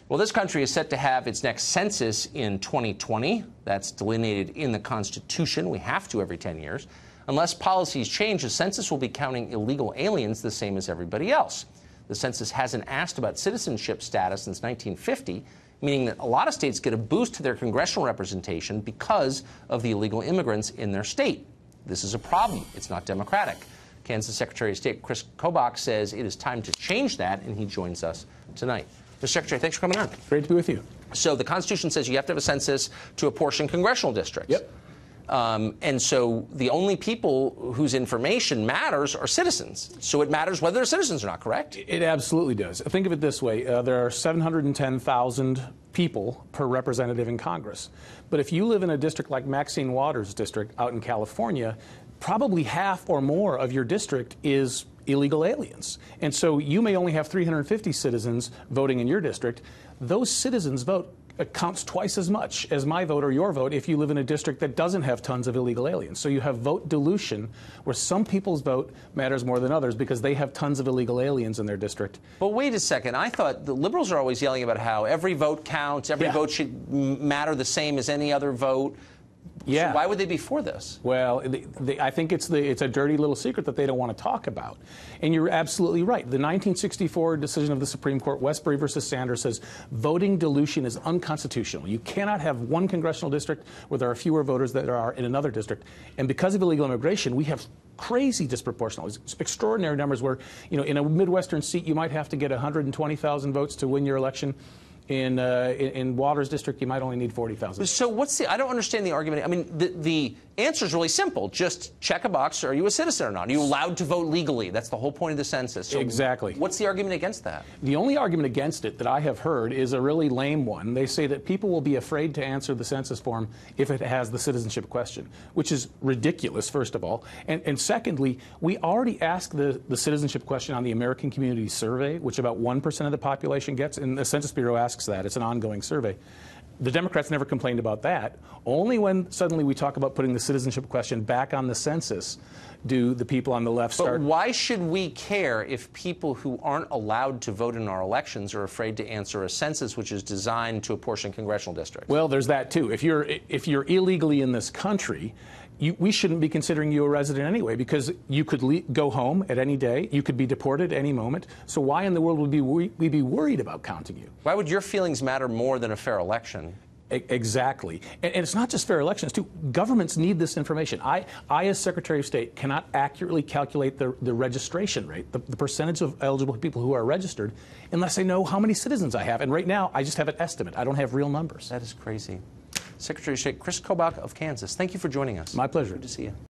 Well, this country is set to have its next census in 2020. That's delineated in the Constitution. We have to every 10 years. Unless policies change, the census will be counting illegal aliens the same as everybody else. The census hasn't asked about citizenship status since 1950, meaning that a lot of states get a boost to their congressional representation because of the illegal immigrants in their state. This is a problem. It's not democratic. Kansas Secretary of State Kris Kobach says it is time to change that, and he joins us tonight. Mr. Secretary, thanks for coming on. Great to be with you. So the Constitution says you have to have a census to apportion congressional districts. Yep. And so the only people whose information matters are citizens. So it matters whether they're citizens or not, correct? It absolutely does. Think of it this way. There are 710,000 people per representative in Congress. But if you live in a district like Maxine Waters' district out in California, probably half or more of your district is illegal aliens. And so you may only have 350 citizens voting in your district. Those citizens' vote counts twice as much as my vote or your vote if you live in a district that doesn't have tons of illegal aliens. So you have vote dilution, where some people's vote matters more than others because they have tons of illegal aliens in their district. But wait a second. I thought the liberals are always yelling about how every vote counts, every vote should matter the same as any other vote. Yeah. So why would they be for this? Well, I think it's a dirty little secret that they don't want to talk about. And you're absolutely right. The 1964 decision of the Supreme Court, Westbury versus Sanders, says voting dilution is unconstitutional. You cannot have one congressional district where there are fewer voters than there are in another district. And because of illegal immigration, we have crazy disproportional, extraordinary numbers where, in a Midwestern seat, you might have to get 120,000 votes to win your election. In Waters' district, you might only need 40,000. So I don't understand the argument. I mean, the answer is really simple. Just check a box. Are you a citizen or not? Are you allowed to vote legally? That's the whole point of the census. So exactly. What's the argument against that? The only argument against it that I have heard is a really lame one. They say that people will be afraid to answer the census form if it has the citizenship question, which is ridiculous, first of all. And secondly, we already asked the citizenship question on the American Community Survey, which about 1% of the population gets, and the Census Bureau asks that. It's an ongoing survey. The Democrats never complained about that. Only when suddenly we talk about putting the citizenship question back on the census do the people on the left start. But why should we care if people who aren't allowed to vote in our elections are afraid to answer a census which is designed to apportion congressional districts? Well, there's that too. If you're illegally in this country, we shouldn't be considering you a resident anyway, because you could go home at any day. You could be deported at any moment. So why in the world would we be worried about counting you? Why would your feelings matter more than a fair election? Exactly. And it's not just fair elections, too. Governments need this information. I as Secretary of State, cannot accurately calculate the registration rate, the percentage of eligible people who are registered, unless I know how many citizens I have. And right now, I just have an estimate. I don't have real numbers. That is crazy. Secretary of State Kris Kobach of Kansas, thank you for joining us. My pleasure. Good to see you.